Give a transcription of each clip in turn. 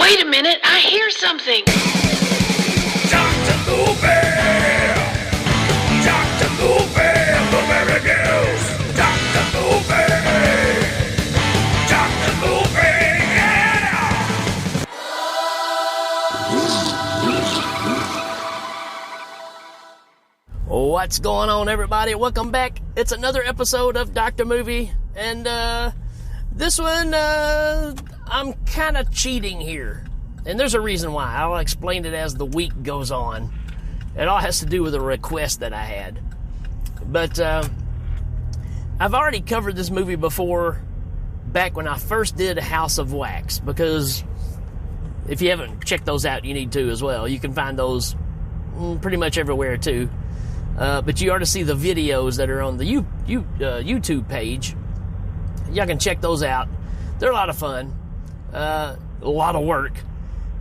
Wait a minute, I hear something. Dr. Goopy! Dr. Goopy! Blueberry Gills! Dr. Goopy! Dr. Goopy! Yeah! What's going on, everybody? Welcome back. It's another episode of Dr. Movie, and this one, I'm kind of cheating here. And there's a reason why. I'll explain it as the week goes on. It all has to do with a request that I had. But I've already covered this movie before, back when I first did House of Wax, because if you haven't checked those out, you need to as well. You can find those pretty much everywhere too. But you ought to see the videos that are on the YouTube page. Y'all can check those out. They're a lot of fun. A lot of work.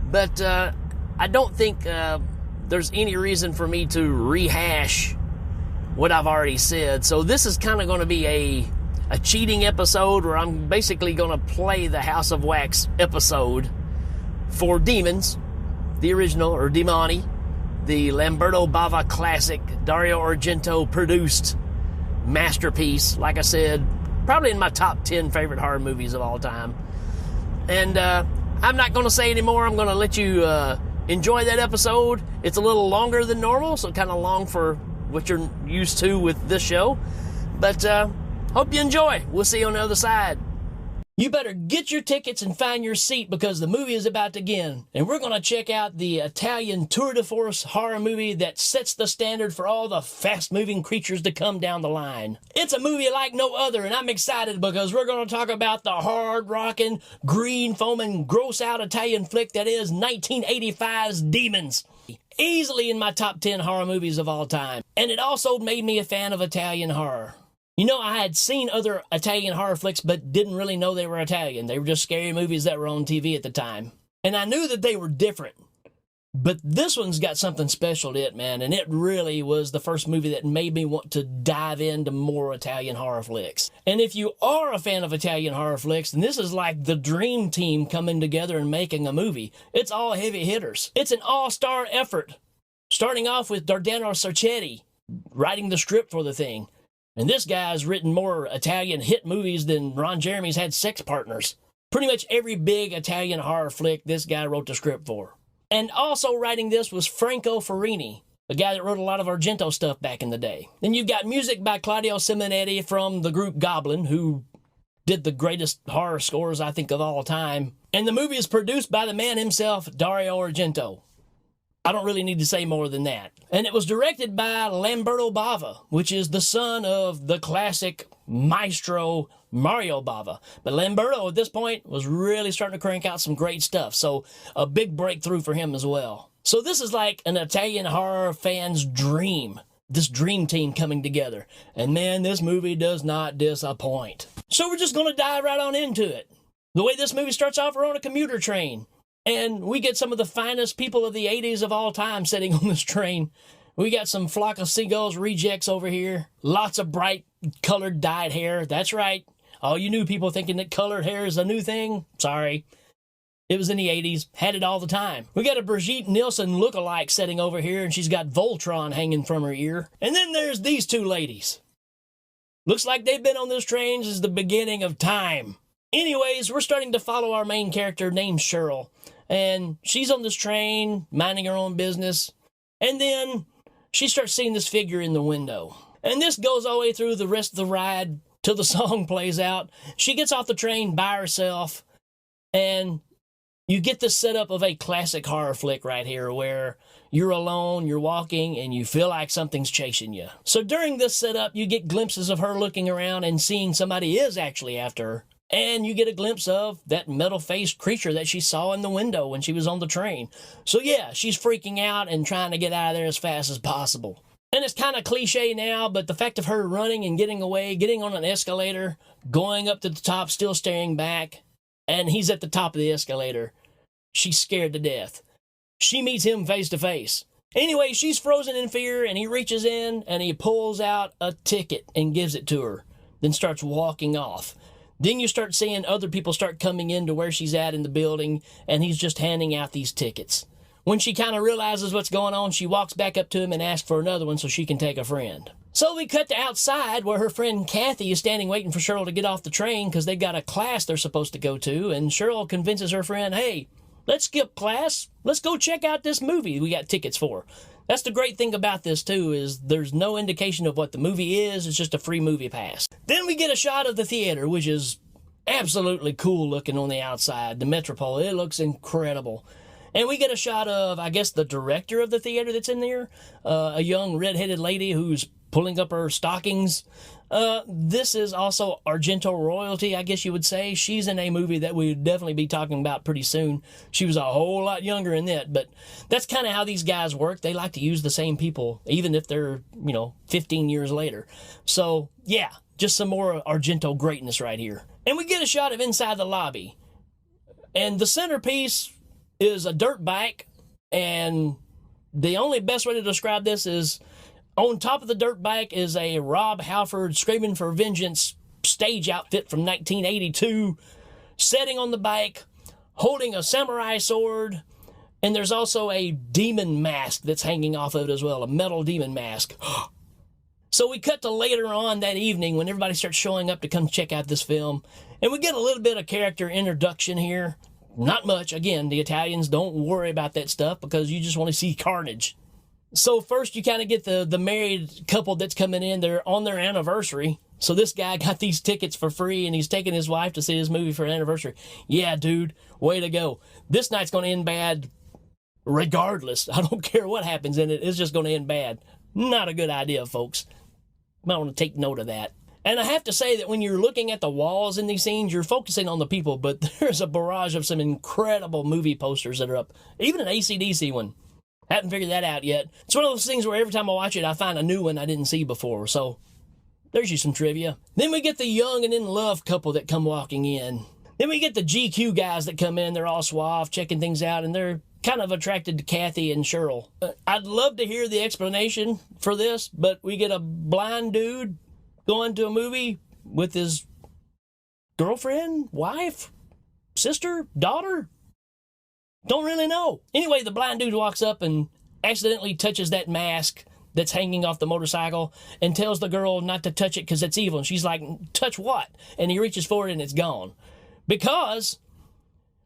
But I don't think there's any reason for me to rehash what I've already said. So this is kind of going to be a cheating episode where I'm basically going to play the House of Wax episode for Demons, the original, or Demoni, the Lamberto Bava classic, Dario Argento produced masterpiece. Like I said, probably in my top 10 favorite horror movies of all time. And I'm not going to say anymore. I'm going to let you enjoy that episode. It's a little longer than normal, so kind of long for what you're used to with this show. But hope you enjoy. We'll see you on the other side. You better get your tickets and find your seat, because the movie is about to begin. And we're going to check out the Italian tour de force horror movie that sets the standard for all the fast-moving creatures to come down the line. It's a movie like no other, and I'm excited because we're going to talk about the hard-rocking, green-foaming, gross-out Italian flick that is 1985's Demons. Easily in my top 10 horror movies of all time. And it also made me a fan of Italian horror. You know, I had seen other Italian horror flicks, but didn't really know they were Italian. They were just scary movies that were on TV at the time. And I knew that they were different. But this one's got something special to it, man. And it really was the first movie that made me want to dive into more Italian horror flicks. And if you are a fan of Italian horror flicks, then this is like the dream team coming together and making a movie. It's all heavy hitters. It's an all-star effort. Starting off with Dardano Sarcetti writing the script for the thing. And this guy's written more Italian hit movies than Ron Jeremy's had sex partners. Pretty much every big Italian horror flick this guy wrote the script for. And also writing this was Franco Ferrini, the guy that wrote a lot of Argento stuff back in the day. Then you've got music by Claudio Simonetti from the group Goblin, who did the greatest horror scores, I think, of all time. And the movie is produced by the man himself, Dario Argento. I don't really need to say more than that. And it was directed by Lamberto Bava, which is the son of the classic maestro Mario Bava. But Lamberto, at this point, was really starting to crank out some great stuff. So a big breakthrough for him as well. So this is like an Italian horror fan's dream. This dream team coming together. And man, this movie does not disappoint. So we're just going to dive right on into it. The way this movie starts off, we're on a commuter train. And we get some of the finest people of the 80s of all time sitting on this train. We got some Flock of Seagulls rejects over here. Lots of bright colored dyed hair. That's right. All you new people thinking that colored hair is a new thing. Sorry. It was in the 80s. Had it all the time. We got a Brigitte Nielsen look-alike sitting over here, and she's got Voltron hanging from her ear. And then there's these two ladies. Looks like they've been on this train since the beginning of time. Anyways, we're starting to follow our main character named Cheryl. And she's on this train, minding her own business. And then she starts seeing this figure in the window. And this goes all the way through the rest of the ride till the song plays out. She gets off the train by herself. And you get the setup of a classic horror flick right here, where you're alone, you're walking, and you feel like something's chasing you. So during this setup, you get glimpses of her looking around and seeing somebody is actually after her. And you get a glimpse of that metal-faced creature that she saw in the window when she was on the train. So yeah, she's freaking out and trying to get out of there as fast as possible. And it's kind of cliche now, but the fact of her running and getting away, getting on an escalator, going up to the top, still staring back, and he's at the top of the escalator. She's scared to death. She meets him face to face. Anyway, she's frozen in fear, and he reaches in and he pulls out a ticket and gives it to her, then starts walking off. Then you start seeing other people start coming into where she's at in the building, and he's just handing out these tickets. When she kind of realizes what's going on, she walks back up to him and asks for another one so she can take a friend. So we cut to outside where her friend Kathy is standing waiting for Cheryl to get off the train because they've got a class they're supposed to go to, and Cheryl convinces her friend, hey, let's skip class. Let's go check out this movie we got tickets for. That's the great thing about this, too, is there's no indication of what the movie is. It's just a free movie pass. Then we get a shot of the theater, which is absolutely cool looking on the outside. The Metropole, it looks incredible. And we get a shot of, I guess, the director of the theater that's in there, a young redheaded lady who's pulling up her stockings. This is also Argento royalty, I guess you would say. She's in a movie that we'll definitely be talking about pretty soon. She was a whole lot younger in that, but that's kind of how these guys work. They like to use the same people, even if they're, 15 years later. So, yeah, just some more Argento greatness right here. And we get a shot of inside the lobby. And the centerpiece is a dirt bike, and the only best way to describe this is on top of the dirt bike is a Rob Halford Screaming for Vengeance stage outfit from 1982, sitting on the bike, holding a samurai sword, and there's also a demon mask that's hanging off of it as well, a metal demon mask. So we cut to later on that evening when everybody starts showing up to come check out this film, and we get a little bit of character introduction here. Not much. Again, the Italians don't worry about that stuff because you just want to see carnage. So first you kind of get the married couple that's coming in. They're on their anniversary. So this guy got these tickets for free, and he's taking his wife to see this movie for an anniversary. Yeah, dude, way to go. This night's going to end bad regardless. I don't care what happens in it. It's just going to end bad. Not a good idea, folks. Might want to take note of that. And I have to say that when you're looking at the walls in these scenes, you're focusing on the people, but there's a barrage of some incredible movie posters that are up. Even an AC/DC one. Haven't figured that out yet. It's one of those things where every time I watch it, I find a new one I didn't see before. So there's you some trivia. Then we get the young and in love couple that come walking in. Then we get the GQ guys that come in. They're all suave, checking things out, and they're kind of attracted to Kathy and Cheryl. I'd love to hear the explanation for this, but we get a blind dude going to a movie with his girlfriend, wife, sister, daughter. Don't really know. Anyway, the blind dude walks up and accidentally touches that mask that's hanging off the motorcycle and tells the girl not to touch it because it's evil. And she's like, touch what? And he reaches for it and it's gone. Because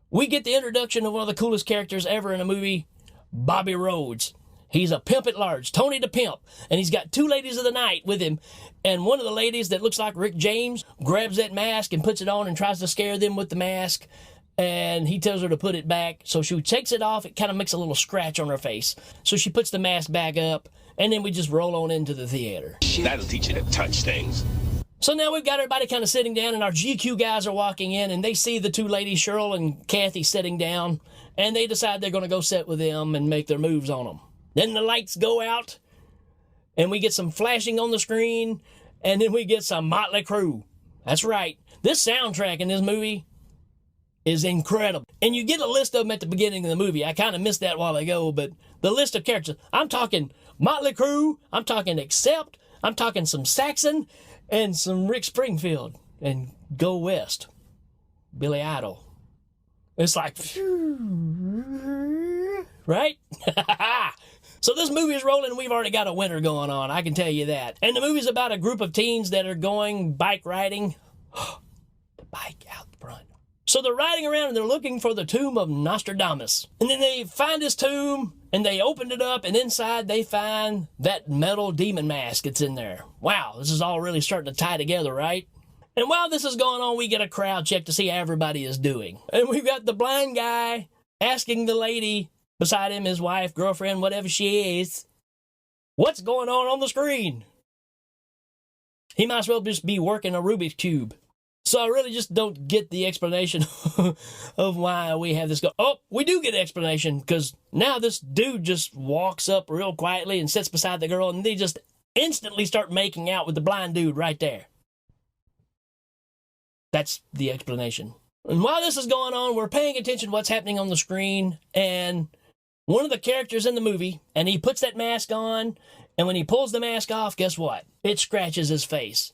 we get the introduction of one of the coolest characters ever in a movie, Bobby Rhodes. He's a pimp at large, Tony the Pimp, and he's got two ladies of the night with him, and one of the ladies that looks like Rick James grabs that mask and puts it on and tries to scare them with the mask, and he tells her to put it back, so she takes it off. It kind of makes a little scratch on her face, so she puts the mask back up, and then we just roll on into the theater. That'll teach you to touch things. So now we've got everybody kind of sitting down, and our GQ guys are walking in, and they see the two ladies, Cheryl and Kathy, sitting down, and they decide they're going to go sit with them and make their moves on them. Then the lights go out, and we get some flashing on the screen, and then we get some Motley Crue. That's right. This soundtrack in this movie is incredible. And you get a list of them at the beginning of the movie. I kind of missed that while ago, but the list of characters. I'm talking Motley Crue. I'm talking Accept. I'm talking some Saxon and some Rick Springfield. And Go West. Billy Idol. It's like, right? So this movie is rolling, and we've already got a winner going on, I can tell you that. And the movie's about a group of teens that are going bike riding. The bike out front. So they're riding around, and they're looking for the tomb of Nostradamus. And then they find this tomb, and they opened it up, and inside they find that metal demon mask that's in there. Wow, this is all really starting to tie together, right? And while this is going on, we get a crowd check to see how everybody is doing. And we've got the blind guy asking the lady beside him, his wife, girlfriend, whatever she is, what's going on the screen? He might as well just be working a Rubik's Cube. So I really just don't get the explanation of why we have this go. Oh, we do get an explanation, because now this dude just walks up real quietly and sits beside the girl, and they just instantly start making out with the blind dude right there. That's the explanation. And while this is going on, we're paying attention to what's happening on the screen, and one of the characters in the movie, and he puts that mask on, and when he pulls the mask off, guess what? It scratches his face.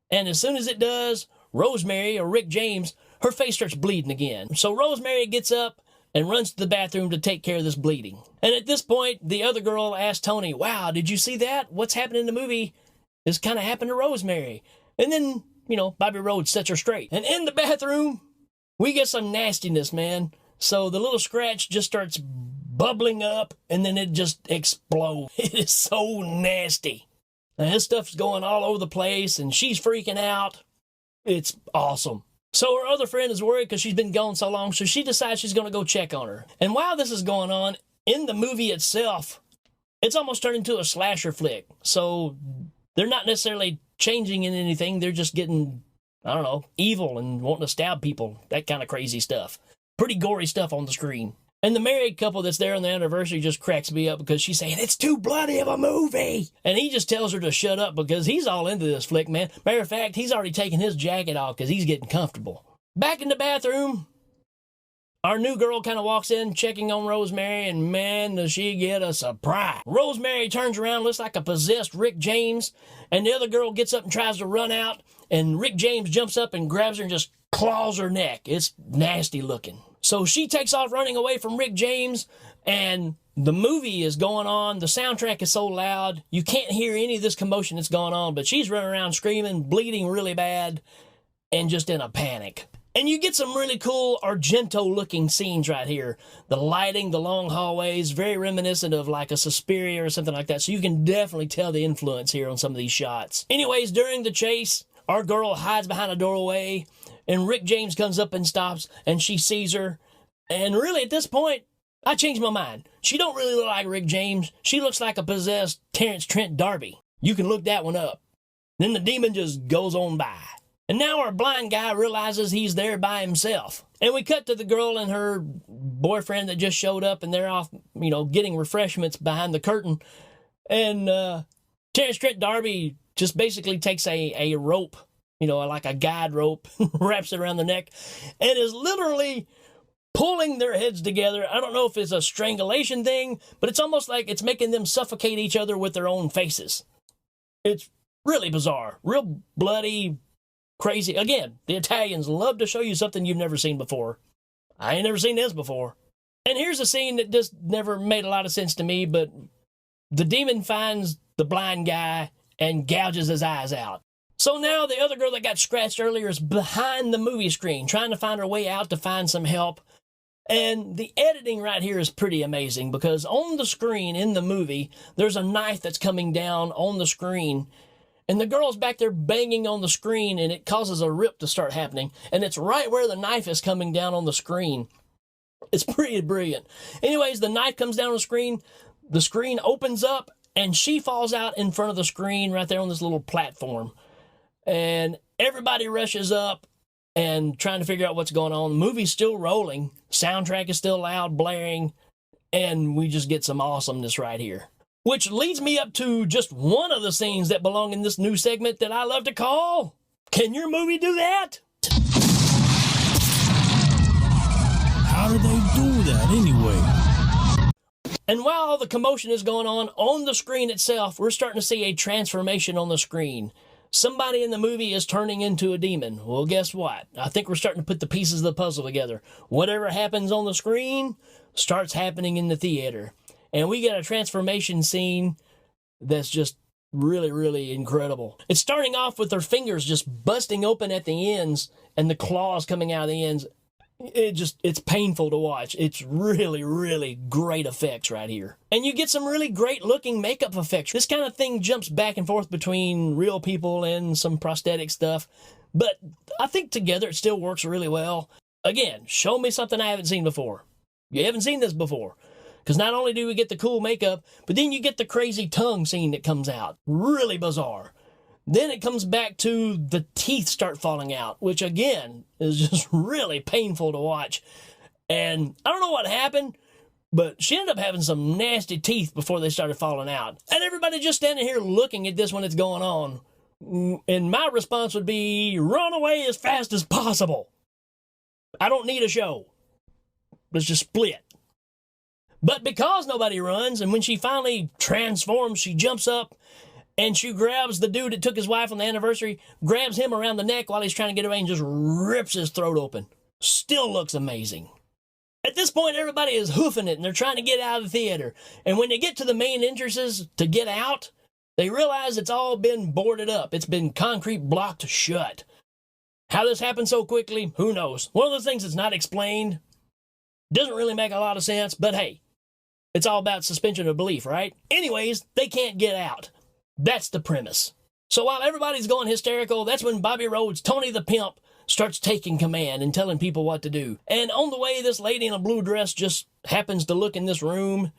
And as soon as it does, Rosemary, or Rick James, her face starts bleeding again. So Rosemary gets up and runs to the bathroom to take care of this bleeding. And at this point, the other girl asks Tony, wow, did you see that? What's happened in the movie is kind of happened to Rosemary. And then, Bobby Rhodes sets her straight. And in the bathroom, we get some nastiness, man. So the little scratch just starts bubbling up, and then it just explodes. It is so nasty. And this stuff's going all over the place, and she's freaking out. It's awesome. So her other friend is worried because she's been gone so long, so she decides she's going to go check on her. And while this is going on, in the movie itself, it's almost turned into a slasher flick. So they're not necessarily changing in anything. They're just getting, evil and wanting to stab people. That kind of crazy stuff. Pretty gory stuff on the screen. And the married couple that's there on the anniversary just cracks me up because she's saying, it's too bloody of a movie. And he just tells her to shut up because he's all into this flick, man. Matter of fact, he's already taken his jacket off because he's getting comfortable. Back in the bathroom, our new girl kind of walks in checking on Rosemary, and man, does she get a surprise. Rosemary turns around, looks like a possessed Rick James, and the other girl gets up and tries to run out, and Rick James jumps up and grabs her and just claws her neck. It's nasty looking. So she takes off running away from Rick James, and the movie is going on. The soundtrack is so loud, you can't hear any of this commotion that's going on, but she's running around screaming, bleeding really bad, and just in a panic. And you get some really cool Argento-looking scenes right here. The lighting, the long hallways, very reminiscent of like a Suspiria or something like that, so you can definitely tell the influence here on some of these shots. Anyways, during the chase, our girl hides behind a doorway, and Rick James comes up and stops, and she sees her. And really, at this point, I changed my mind. She don't really look like Rick James. She looks like a possessed Terrence Trent D'Arby. You can look that one up. Then the demon just goes on by. And now our blind guy realizes he's there by himself. And we cut to the girl and her boyfriend that just showed up, and they're off, getting refreshments behind the curtain. And Terrence Trent D'Arby just basically takes a rope, like a guide rope, wraps it around the neck, and is literally pulling their heads together. I don't know if it's a strangulation thing, but it's almost like it's making them suffocate each other with their own faces. It's really bizarre, real bloody, crazy. Again, the Italians love to show you something you've never seen before. I ain't never seen this before. And here's a scene that just never made a lot of sense to me, but the demon finds the blind guy and gouges his eyes out. So now the other girl that got scratched earlier is behind the movie screen, trying to find her way out to find some help. And the editing right here is pretty amazing because on the screen in the movie, there's a knife that's coming down on the screen. And the girl's back there banging on the screen, and it causes a rip to start happening. And it's right where the knife is coming down on the screen. It's pretty brilliant. Anyways, the knife comes down on the screen opens up, and she falls out in front of the screen right there on this little platform. And everybody rushes up and trying to figure out what's going on. The movie's still rolling. Soundtrack is still loud, blaring. And we just get some awesomeness right here. Which leads me up to just one of the scenes that belong in this new segment that I love to call, Can Your Movie Do That? How do they do that anyway? And while all the commotion is going on the screen itself, we're starting to see a transformation on the screen. Somebody in the movie is turning into a demon. Well, guess what? I think we're starting to put the pieces of the puzzle together. Whatever happens on the screen starts happening in the theater. And we get a transformation scene that's just really, really incredible. It's starting off with her fingers just busting open at the ends and the claws coming out of the ends. It's painful to watch. It's really, really great effects right here. And you get some really great looking makeup effects. This kind of thing jumps back and forth between real people and some prosthetic stuff. But I think together it still works really well. Again, show me something I haven't seen before. You haven't seen this before. Because not only do we get the cool makeup, but then you get the crazy tongue scene that comes out. Really bizarre. Then it comes back to the teeth start falling out, which again is just really painful to watch. And I don't know what happened, but she ended up having some nasty teeth before they started falling out. And everybody just standing here looking at this when it's going on. And my response would be, run away as fast as possible. I don't need a show. Let's just split. But because nobody runs, and when she finally transforms, she jumps up, And she grabs the dude that took his wife on the anniversary, grabs him around the neck while he's trying to get away and just rips his throat open. Still looks amazing. At this point, everybody is hoofing it and they're trying to get out of the theater. And when they get to the main entrances to get out, they realize it's all been boarded up. It's been concrete blocked shut. How this happened so quickly, who knows? One of those things that's not explained. Doesn't really make a lot of sense, but hey, it's all about suspension of belief, right? Anyways, they can't get out. That's the premise. So while everybody's going hysterical, that's when Bobby Rhodes, Tony the Pimp, starts taking command and telling people what to do. And on the way, this lady in a blue dress just happens to look in this room.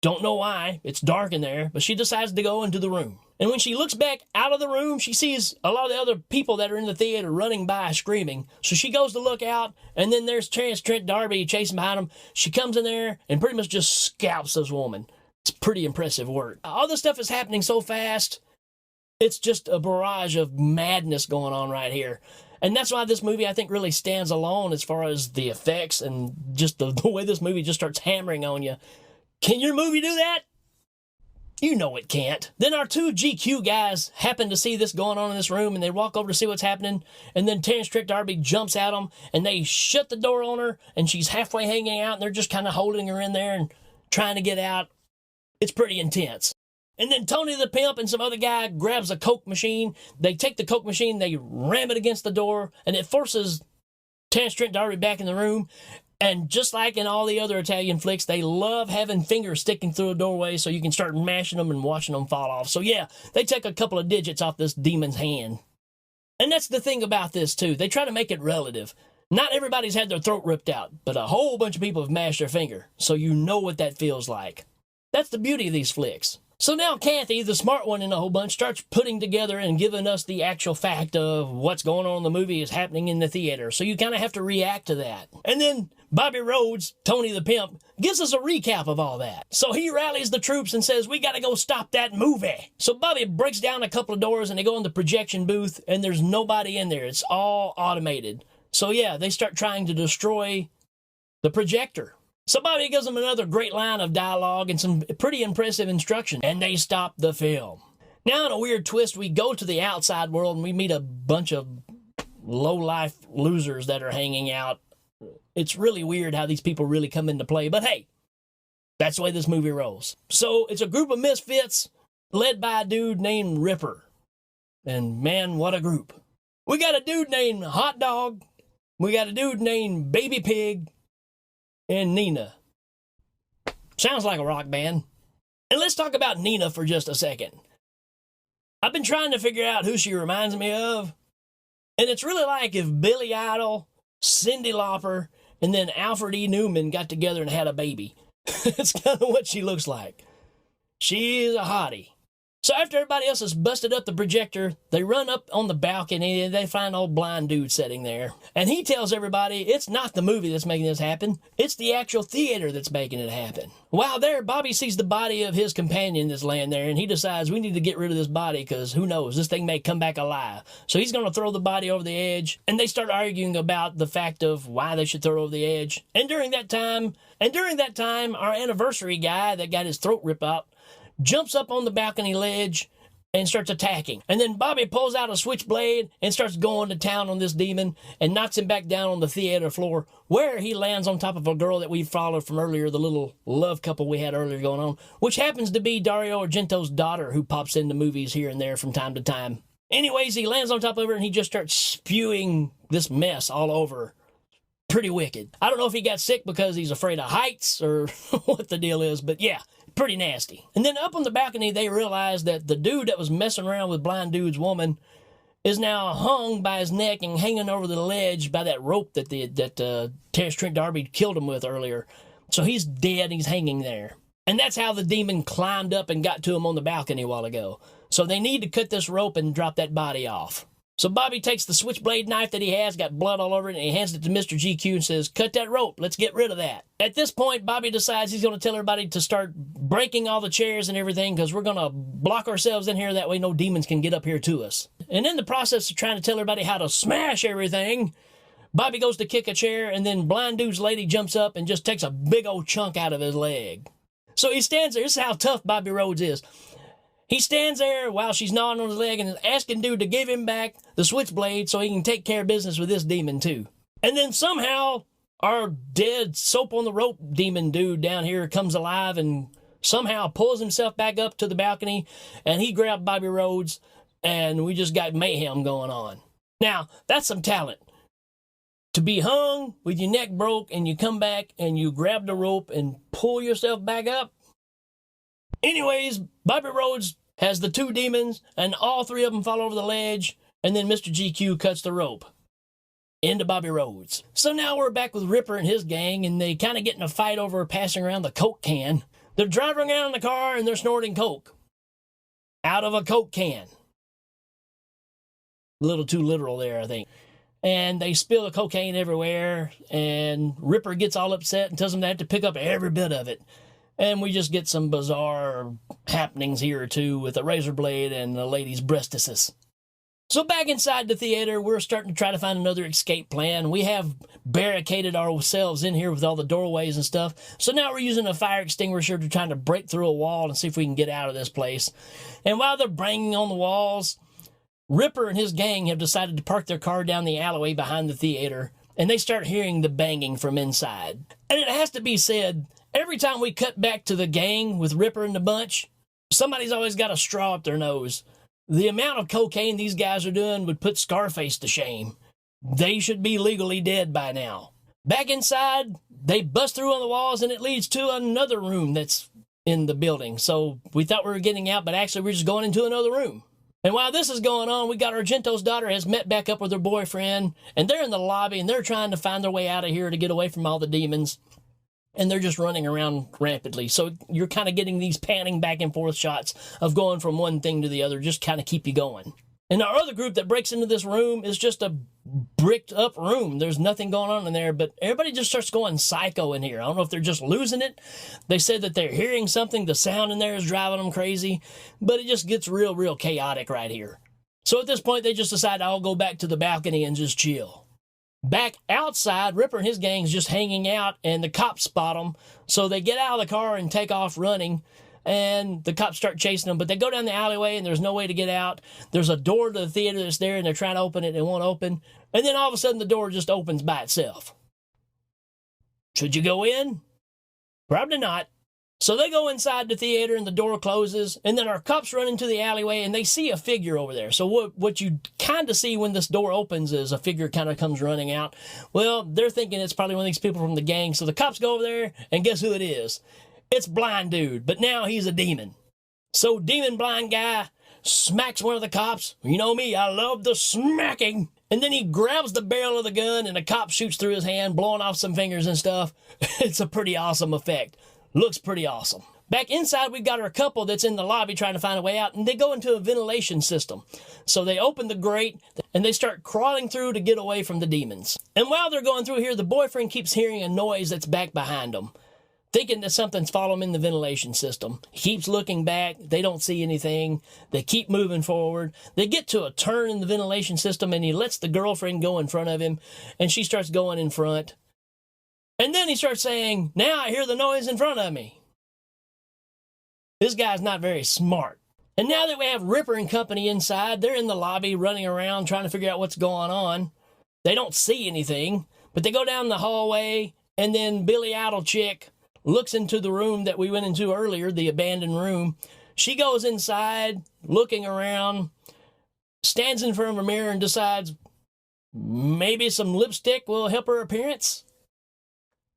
Don't know why. It's dark in there, but she decides to go into the room. And when she looks back out of the room, she sees a lot of the other people that are in the theater running by screaming. So she goes to look out, and then there's Trent D'Arby chasing behind them. She comes in there and pretty much just scalps this woman. It's pretty impressive work. All this stuff is happening so fast. It's just a barrage of madness going on right here. And that's why this movie, I think, really stands alone as far as the effects and just the way this movie just starts hammering on you. Can your movie do that? You know it can't. Then our two GQ guys happen to see this going on in this room, and they walk over to see what's happening, and then Trent D'Arby jumps at them, and they shut the door on her, and she's halfway hanging out, and they're just kind of holding her in there and trying to get out. It's pretty intense. And then Tony the Pimp and some other guy grabs a Coke machine. They take the Coke machine, they ram it against the door, and it forces Trent D'Arby back in the room. And just like in all the other Italian flicks, they love having fingers sticking through a doorway so you can start mashing them and watching them fall off. So yeah, they take a couple of digits off this demon's hand. And that's the thing about this too. They try to make it relative. Not everybody's had their throat ripped out, but a whole bunch of people have mashed their finger. So you know what that feels like. That's the beauty of these flicks. So now Kathy, the smart one in the whole bunch, starts putting together and giving us the actual fact of what's going on in the movie is happening in the theater. So you kind of have to react to that. And then Bobby Rhodes, Tony the Pimp, gives us a recap of all that. So he rallies the troops and says, we got to go stop that movie. So Bobby breaks down a couple of doors and they go in the projection booth and there's nobody in there. It's all automated. So yeah, they start trying to destroy the projector. So Bobby gives them another great line of dialogue and some pretty impressive instruction, and they stop the film. Now, in a weird twist, we go to the outside world and we meet a bunch of low-life losers that are hanging out. It's really weird how these people really come into play, but hey, that's the way this movie rolls. So it's a group of misfits led by a dude named Ripper. And man, what a group. We got a dude named Hot Dog. We got a dude named Baby Pig. And Nina. Sounds like a rock band. And let's talk about Nina for just a second. I've been trying to figure out who she reminds me of. And it's really like if Billy Idol, Cyndi Lauper, and then Alfred E. Newman got together and had a baby. That's kind of what she looks like. She's a hottie. So after everybody else has busted up the projector, they run up on the balcony and they find old blind dude sitting there. And he tells everybody it's not the movie that's making this happen. It's the actual theater that's making it happen. While there, Bobby sees the body of his companion that's laying there and he decides we need to get rid of this body because who knows, this thing may come back alive. So he's going to throw the body over the edge and they start arguing about the fact of why they should throw it over the edge. And during that time, our anniversary guy that got his throat ripped out jumps up on the balcony ledge and starts attacking. And then Bobby pulls out a switchblade and starts going to town on this demon and knocks him back down on the theater floor where he lands on top of a girl that we followed from earlier, the little love couple we had earlier going on, which happens to be Dario Argento's daughter who pops into movies here and there from time to time. Anyways, he lands on top of her and he just starts spewing this mess all over her. Pretty wicked. I don't know if he got sick because he's afraid of heights or what the deal is, but yeah, pretty nasty. And then up on the balcony, they realize that the dude that was messing around with blind dude's woman is now hung by his neck and hanging over the ledge by that rope that Trent D'Arby killed him with earlier. So he's dead, he's hanging there. And that's how the demon climbed up and got to him on the balcony a while ago. So they need to cut this rope and drop that body off. So Bobby takes the switchblade knife that he has, got blood all over it, and he hands it to Mr. GQ and says, cut that rope, let's get rid of that. At this point, Bobby decides he's going to tell everybody to start breaking all the chairs and everything because we're going to block ourselves in here, that way no demons can get up here to us. And in the process of trying to tell everybody how to smash everything, Bobby goes to kick a chair, and then blind dude's lady jumps up and just takes a big old chunk out of his leg. So he stands there. This is how tough Bobby Rhodes is. He stands there while she's gnawing on his leg and is asking dude to give him back the switchblade so he can take care of business with this demon too. And then somehow our dead soap on the rope demon dude down here comes alive and somehow pulls himself back up to the balcony, and he grabbed Bobby Rhodes, and we just got mayhem going on. Now, that's some talent. To be hung with your neck broke and you come back and you grab the rope and pull yourself back up. Anyways, Bobby Rhodes has the two demons, and all three of them fall over the ledge, and then Mr. GQ cuts the rope into Bobby Rhodes. So now we're back with Ripper and his gang, and they kind of get in a fight over passing around the Coke can. They're driving around in the car, and they're snorting Coke out of a Coke can. A little too literal there, I think. And they spill the cocaine everywhere, and Ripper gets all upset and tells them they have to pick up every bit of it. And we just get some bizarre happenings here or two with a razor blade and a lady's breastises. So back inside the theater, we're starting to try to find another escape plan. We have barricaded ourselves in here with all the doorways and stuff. So now we're using a fire extinguisher to try to break through a wall and see if we can get out of this place. And while they're banging on the walls, Ripper and his gang have decided to park their car down the alleyway behind the theater, and they start hearing the banging from inside. And it has to be said, every time we cut back to the gang with Ripper and the bunch, somebody's always got a straw up their nose. The amount of cocaine these guys are doing would put Scarface to shame. They should be legally dead by now. Back inside, they bust through on the walls, and it leads to another room that's in the building. So we thought we were getting out, but actually we're just going into another room. And while this is going on, we got Argento's daughter has met back up with her boyfriend, and they're in the lobby, and they're trying to find their way out of here to get away from all the demons. And they're just running around rapidly. So you're kind of getting these panning back and forth shots of going from one thing to the other, just kind of keep you going. And our other group that breaks into this room is just a bricked up room. There's nothing going on in there, but everybody just starts going psycho in here. I don't know if they're just losing it. They said that they're hearing something. The sound in there is driving them crazy, but it just gets real chaotic right here. So at this point, they just decide I'll go back to the balcony and just chill. Back outside, Ripper and his gang's just hanging out, and the cops spot them. So they get out of the car and take off running, and the cops start chasing them. But they go down the alleyway, and there's no way to get out. There's a door to the theater that's there, and they're trying to open it, and it won't open. And then all of a sudden, the door just opens by itself. Should you go in? Probably not. So they go inside the theater, and the door closes, and then our cops run into the alleyway, and they see a figure over there. So what you kind of see when this door opens is a figure kind of comes running out. Well, they're thinking it's probably one of these people from the gang, so the cops go over there, and guess who it is? It's Blind Dude, but now he's a demon. So Demon Blind Guy smacks one of the cops. You know me, I love the smacking. And then he grabs the barrel of the gun, and the cop shoots through his hand, blowing off some fingers and stuff. It's a pretty awesome effect. Looks pretty awesome. Back inside, we've got our couple that's in the lobby trying to find a way out, and they go into a ventilation system. So they open the grate, and they start crawling through to get away from the demons. And while they're going through here, the boyfriend keeps hearing a noise that's back behind them, thinking that something's following him in the ventilation system. He keeps looking back. They don't see anything. They keep moving forward. They get to a turn in the ventilation system, and he lets the girlfriend go in front of him, and she starts going in front. And then he starts saying, now I hear the noise in front of me. This guy's not very smart. And now that we have Ripper and company inside, they're in the lobby running around trying to figure out what's going on. They don't see anything, but they go down the hallway, and then Billy Idol chick looks into the room that we went into earlier, the abandoned room. She goes inside, looking around, stands in front of a mirror and decides maybe some lipstick will help her appearance.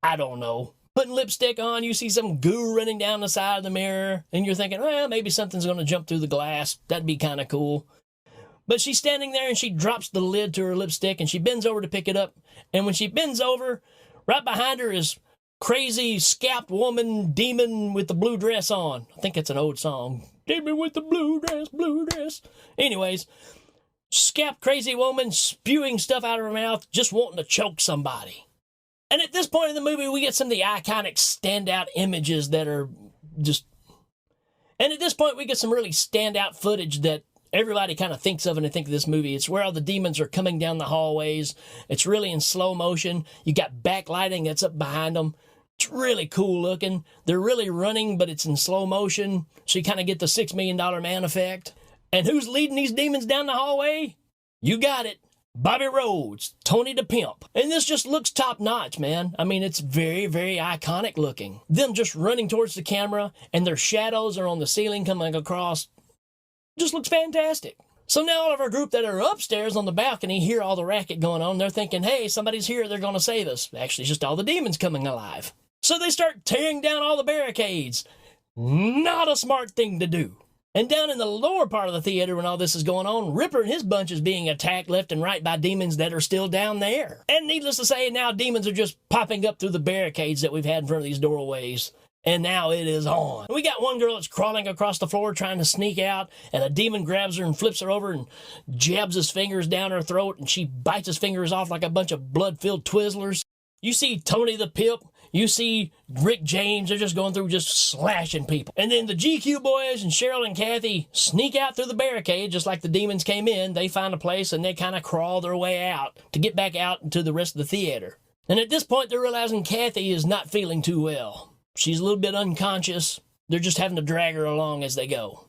I don't know. Putting lipstick on, you see some goo running down the side of the mirror, and you're thinking, well, maybe something's going to jump through the glass. That'd be kind of cool. But she's standing there, and she drops the lid to her lipstick, and she bends over to pick it up. And when she bends over, right behind her is crazy, scalped woman, demon with the blue dress on. I think it's an old song. Demon with the blue dress, blue dress. Anyways, scalped crazy woman spewing stuff out of her mouth, just wanting to choke somebody. And at this point in the movie, we get some of the iconic standout images that are just... And at this point, we get some really standout footage that everybody kind of thinks of when they think of this movie. It's where all the demons are coming down the hallways. It's really in slow motion. You got backlighting that's up behind them. It's really cool looking. They're really running, but it's in slow motion, so you kind of get the $6 Million Man effect. And who's leading these demons down the hallway? You got it. Bobby Rhodes, Tony the Pimp. And this just looks top notch, man. I mean, it's very, very iconic looking. Them just running towards the camera, and their shadows are on the ceiling coming across. Just looks fantastic. So now all of our group that are upstairs on the balcony hear all the racket going on. They're thinking, hey, somebody's here. They're going to save us. Actually, it's just all the demons coming alive. So they start tearing down all the barricades. Not a smart thing to do. And down in the lower part of the theater when all this is going on, Ripper and his bunch is being attacked left and right by demons that are still down there. And needless to say, now demons are just popping up through the barricades that we've had in front of these doorways. And now it is on. We got one girl that's crawling across the floor trying to sneak out, and a demon grabs her and flips her over and jabs his fingers down her throat, and she bites his fingers off like a bunch of blood-filled Twizzlers. You see Tony the Pimp, you see Rick James, they're just going through just slashing people. And then the GQ boys and Cheryl and Kathy sneak out through the barricade just like the demons came in. They find a place and they kind of crawl their way out to get back out into the rest of the theater. And at this point they're realizing Kathy is not feeling too well. She's a little bit unconscious. They're just having to drag her along as they go.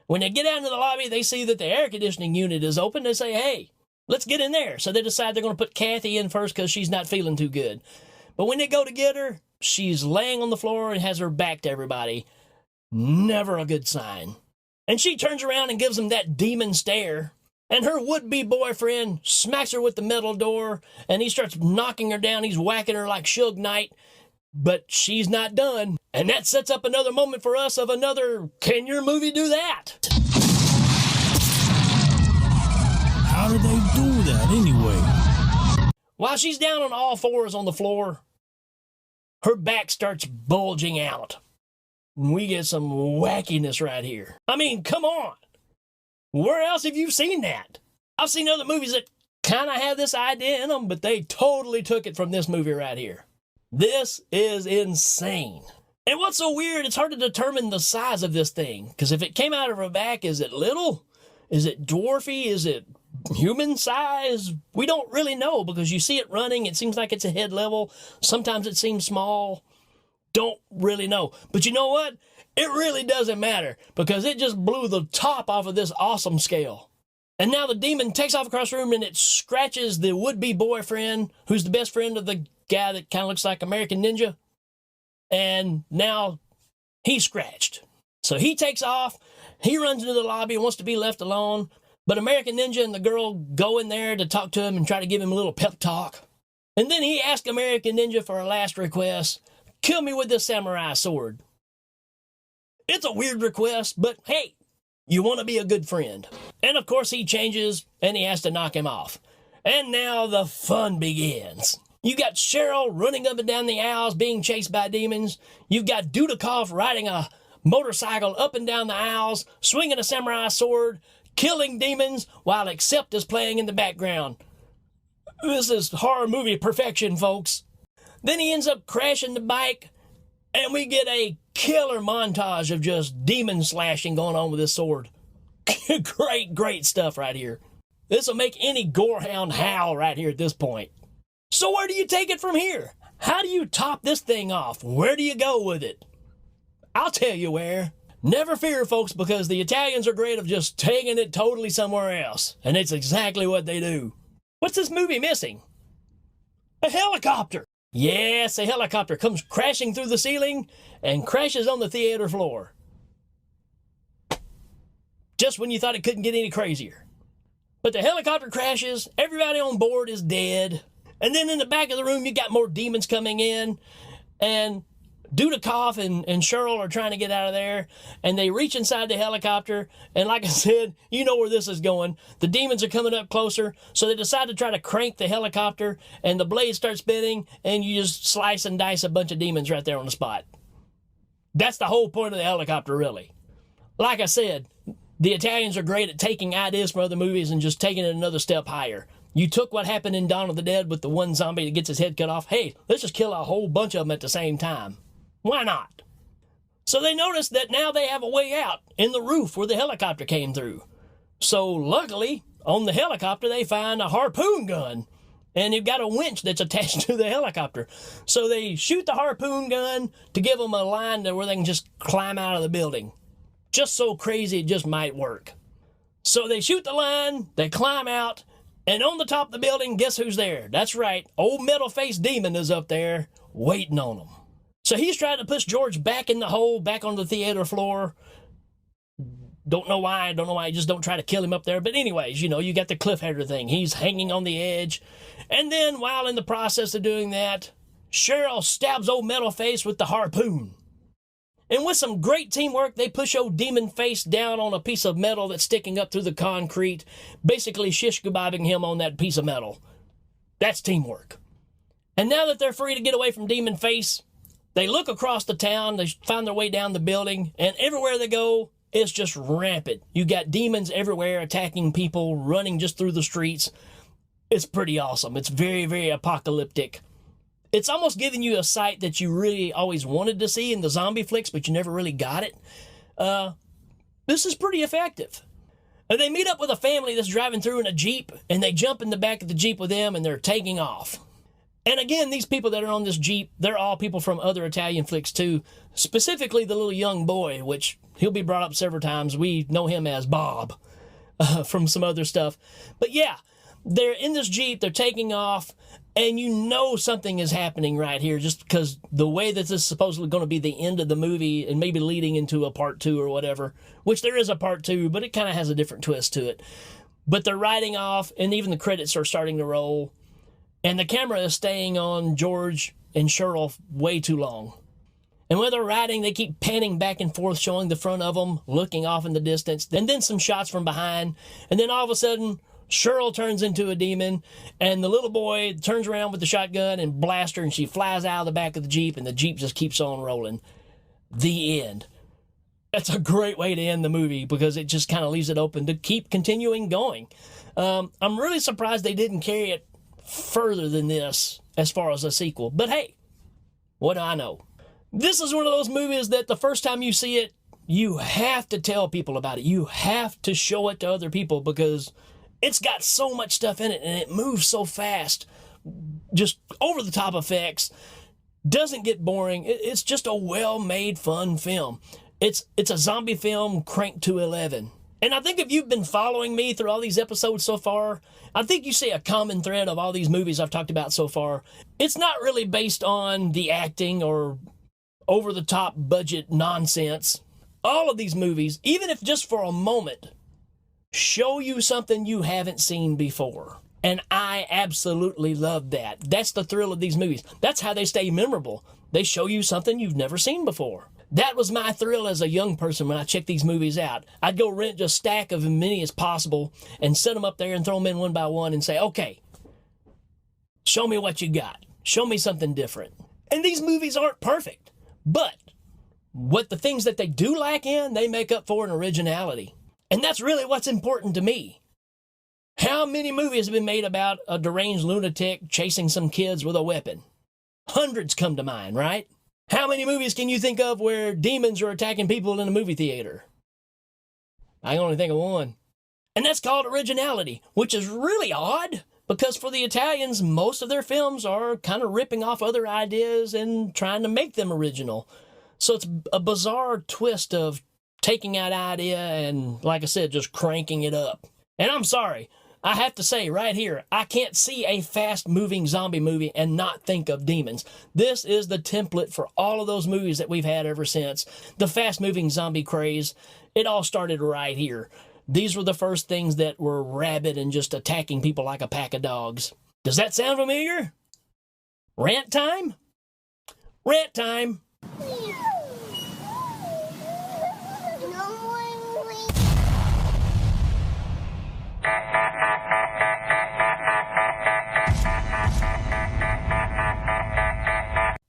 When they get out into the lobby, they see that the air conditioning unit is open. They say, hey, let's get in there. So they decide they're going to put Kathy in first because she's not feeling too good. But when they go to get her, she's laying on the floor and has her back to everybody. Never a good sign. And she turns around and gives them that demon stare. And her would-be boyfriend smacks her with the metal door, and he starts knocking her down. He's whacking her like Suge Knight. But she's not done. And that sets up another moment for us of another, can your movie do that? How did they do that anyway? While she's down on all fours on the floor, her back starts bulging out. And we get some wackiness right here. I mean, come on. Where else have you seen that? I've seen other movies that kind of have this idea in them, but they totally took it from this movie right here. This is insane. And what's so weird, it's hard to determine the size of this thing. Because if it came out of her back, is it little? Is it dwarfy? Is it human size? We don't really know because you see it running. It seems like it's a head level. Sometimes it seems small. Don't really know. But you know what? It really doesn't matter because it just blew the top off of this awesome scale. And now the demon takes off across the room and it scratches the would-be boyfriend, who's the best friend of the guy that kind of looks like American Ninja. And now he's scratched. So he takes off. He runs into the lobby and wants to be left alone. But American Ninja and the girl go in there to talk to him and try to give him a little pep talk. And then he asks American Ninja for a last request. Kill me with this samurai sword. It's a weird request, but hey, you want to be a good friend. And of course he changes and he has to knock him off. And now the fun begins. You got Cheryl running up and down the aisles being chased by demons. You've got Dudikoff riding a motorcycle up and down the aisles, swinging a samurai sword, killing demons while Accept is playing in the background. This is horror movie perfection, folks. Then he ends up crashing the bike, and we get a killer montage of just demon slashing going on with this sword. Great stuff right here. This will make any gorehound howl right here at this point. So where do you take it from here? How do you top this thing off? Where do you go with it? I'll tell you where. Never fear, folks, because the Italians are great of just taking it totally somewhere else. And it's exactly what they do. What's this movie missing? A helicopter. Yes, a helicopter comes crashing through the ceiling and crashes on the theater floor. Just when you thought it couldn't get any crazier. But the helicopter crashes, everybody on board is dead. And then in the back of the room, you got more demons coming in. And Dudikoff and Cheryl are trying to get out of there. And they reach inside the helicopter. And like I said, you know where this is going. The demons are coming up closer. So they decide to try to crank the helicopter. And the blades start spinning. And you just slice and dice a bunch of demons right there on the spot. That's the whole point of the helicopter, really. Like I said, the Italians are great at taking ideas from other movies and just taking it another step higher. You took what happened in Dawn of the Dead with the one zombie that gets his head cut off. Hey, let's just kill a whole bunch of them at the same time. Why not? So they noticed that now they have a way out in the roof where the helicopter came through. So luckily, on the helicopter, they find a harpoon gun. and you've got a winch that's attached to the helicopter. So they shoot the harpoon gun to give them a line to where they can just climb out of the building. Just so crazy, it just might work. So they shoot the line, they climb out, and on the top of the building, guess who's there? That's right, old metal-faced demon is up there waiting on them. So he's trying to push George back in the hole, back on the theater floor. Don't know why, just don't try to kill him up there. But anyways, you know, you got the cliffhanger thing. He's hanging on the edge. And then while in the process of doing that, Cheryl stabs old metal face with the harpoon. And with some great teamwork, they push old demon face down on a piece of metal that's sticking up through the concrete, basically shish kebabbing him on that piece of metal. That's teamwork. And now that they're free to get away from demon face, they look across the town, they find their way down the building, and everywhere they go, it's just rampant. You got demons everywhere attacking people, running just through the streets. It's pretty awesome. It's very, very apocalyptic. It's almost giving you a sight that you really always wanted to see in the zombie flicks, but you never really got it. This is pretty effective. And they meet up with a family that's driving through in a Jeep, and they jump in the back of the Jeep with them, and they're taking off. And again, these people that are on this Jeep, they're all people from other Italian flicks too, specifically the little young boy, which he'll be brought up several times. We know him as Bob from some other stuff. But yeah, they're in this Jeep, they're taking off, and you know something is happening right here just because the way that this is supposedly going to be the end of the movie and maybe leading into a part 2 or whatever, which there is a part 2, but it kind of has a different twist to it. But they're riding off, and even the credits are starting to roll. And the camera is staying on George and Cheryl way too long. And when they're riding, they keep panning back and forth, showing the front of them, looking off in the distance, and then some shots from behind. And then all of a sudden, Cheryl turns into a demon, and the little boy turns around with the shotgun and blasts her, and she flies out of the back of the Jeep, and the Jeep just keeps on rolling. The end. That's a great way to end the movie because it just kind of leaves it open to keep continuing going. I'm really surprised they didn't carry it further than this as far as a sequel. But hey, what do I know? This is one of those movies that the first time you see it, you have to tell people about it. You have to show it to other people because it's got so much stuff in it and it moves so fast. Just over-the-top effects. Doesn't get boring. It's just a well-made, fun film. It's a zombie film cranked to 11. And I think if you've been following me through all these episodes so far, I think you see a common thread of all these movies I've talked about so far. It's not really based on the acting or over-the-top budget nonsense. All of these movies, even if just for a moment, show you something you haven't seen before. And I absolutely love that. That's the thrill of these movies. That's how they stay memorable. They show you something you've never seen before. That was my thrill as a young person when I checked these movies out. I'd go rent a stack of as many as possible and set them up there and throw them in one by one and say, okay, show me what you got. Show me something different. And these movies aren't perfect, but what the things that they do lack in, they make up for in originality. And that's really what's important to me. How many movies have been made about a deranged lunatic chasing some kids with a weapon? Hundreds come to mind, right? How many movies can you think of where demons are attacking people in a movie theater? I can only think of one. And that's called originality, which is really odd because for the Italians, most of their films are kind of ripping off other ideas and trying to make them original. So it's a bizarre twist of taking that idea and, like I said, just cranking it up. And I'm sorry, I have to say right here, I can't see a fast-moving zombie movie and not think of Demons. This is the template for all of those movies that we've had ever since. The fast-moving zombie craze, it all started right here. These were the first things that were rabid and just attacking people like a pack of dogs. Does that sound familiar? Rant time? Rant time!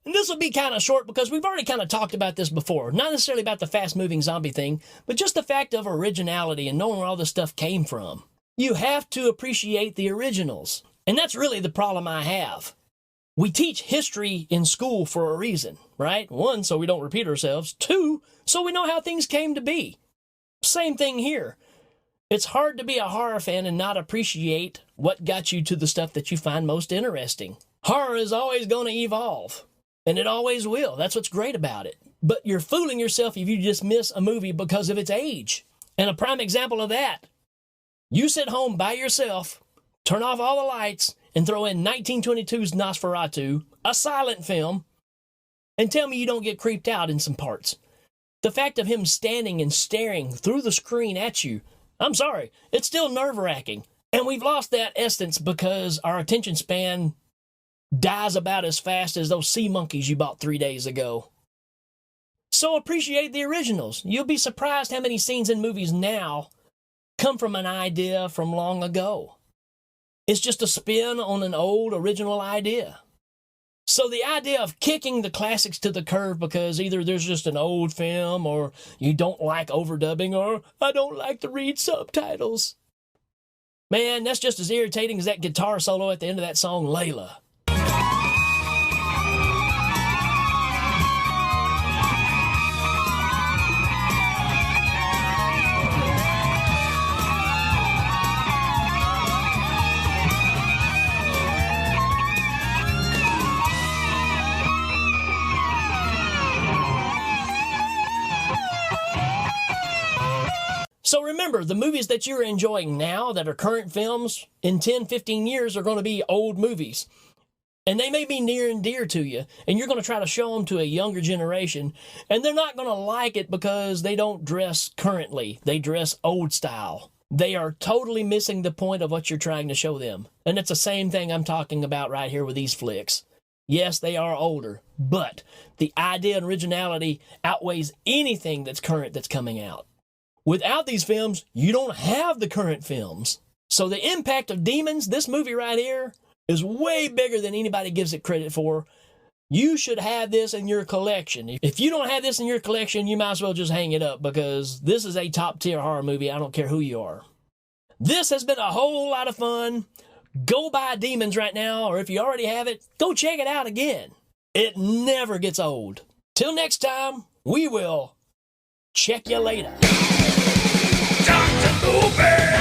And this will be kind of short because we've already kind of talked about this before. Not necessarily about the fast-moving zombie thing, but just the fact of originality and knowing where all this stuff came from. You have to appreciate the originals. And that's really the problem I have. We teach history in school for a reason, right? 1, so we don't repeat ourselves. 2, so we know how things came to be. Same thing here. It's hard to be a horror fan and not appreciate what got you to the stuff that you find most interesting. Horror is always going to evolve, and it always will. That's what's great about it. But you're fooling yourself if you dismiss a movie because of its age. And a prime example of that, you sit home by yourself, turn off all the lights, and throw in 1922's Nosferatu, a silent film, and tell me you don't get creeped out in some parts. The fact of him standing and staring through the screen at you, I'm sorry, it's still nerve-wracking. And we've lost that essence because our attention span dies about as fast as those sea monkeys you bought 3 days ago. So appreciate the originals. You'll be surprised how many scenes in movies now come from an idea from long ago. It's just a spin on an old original idea. So the idea of kicking the classics to the curb because either there's just an old film or you don't like overdubbing or I don't like to read subtitles. Man, that's just as irritating as that guitar solo at the end of that song, Layla. So remember, the movies that you're enjoying now that are current films, in 10, 15 years are going to be old movies. And they may be near and dear to you, and you're going to try to show them to a younger generation, and they're not going to like it because they don't dress currently. They dress old style. They are totally missing the point of what you're trying to show them. And it's the same thing I'm talking about right here with these flicks. Yes, they are older, but the idea and originality outweighs anything that's current that's coming out. Without these films, you don't have the current films. So the impact of Demons, this movie right here, is way bigger than anybody gives it credit for. You should have this in your collection. If you don't have this in your collection, you might as well just hang it up because this is a top-tier horror movie. I don't care who you are. This has been a whole lot of fun. Go buy Demons right now, or if you already have it, go check it out again. It never gets old. Till next time, we will check you later. Dr. Goop!